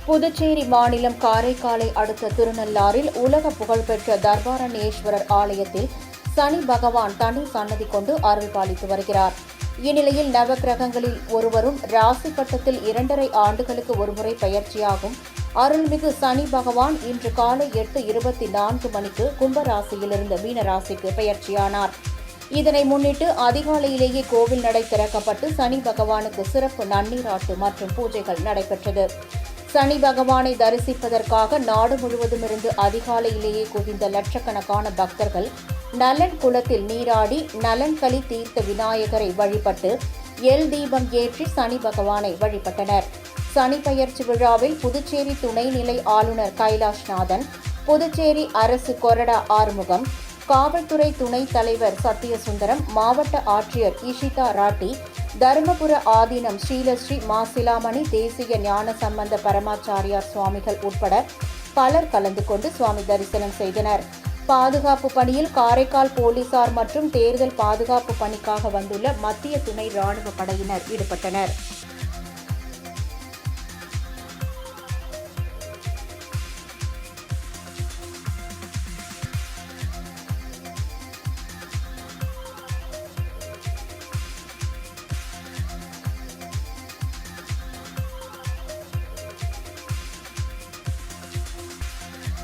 புதுச்சேரி மாநிலம் காரைக்காலை அடுத்த திருநள்ளாறில் உலக புகழ்பெற்ற தர்பாரண்யேஸ்வரர் ஆலயத்தில் சனி பகவான் தனி சன்னதி கொண்டு அருள் பாலித்து வருகிறார். இந்நிலையில் நவக்கிரகங்களில் ஒருவரும் ராசி கட்டத்தில் 2.5 ஆண்டுகளுக்கு ஒருமுறை பயிற்சியாகும் அருள்மிகு சனி பகவான் இன்று காலை 8:24 மணிக்கு கும்பராசியிலிருந்து மீனராசிக்கு பயிற்சியானார். இதனை முன்னிட்டு அதிகாலையிலேயே கோவில் நடை திறக்கப்பட்டு சனி பகவானுக்கு சிறப்பு நன்னீராட்டு மற்றும் பூஜைகள் நடைபெற்றது. சனி பகவானை தரிசிப்பதற்காக நாடு முழுவதும் இருந்து அதிகாலையிலேயே குவிந்த லட்சக்கணக்கான பக்தர்கள் நலன் குளத்தில் நீராடி நலன்களி தீர்த்த விநாயகரை வழிபட்டு எல் தீபம் ஏற்றி சனி பகவானை வழிபட்டனர். சனி பெயர்ச்சி விழாவில் புதுச்சேரி துணைநிலை ஆளுநர் கைலாஷ்நாதன், புதுச்சேரி அரசு கொறடா ஆறுமுகம், காவல்துறை துணைத் தலைவர் சத்தியசுந்தரம், மாவட்ட ஆட்சியர் இஷிதா ராட்டி, தருமபுர ஆதீனம் ஸ்ரீலஸ்ரீ மாசிலாமணி தேசிய ஞான சம்பந்த பரமாச்சாரியார் சுவாமிகள் உட்பட பலர் கலந்து கொண்டு சுவாமி தரிசனம் செய்தனர். பாதுகாப்பு பணியில் காரைக்கால் போலீசார் மற்றும் தேர்தல் பாதுகாப்பு பணிக்காக வந்துள்ள மத்திய துணை ராணுவ படையினர் ஈடுபட்டனர்.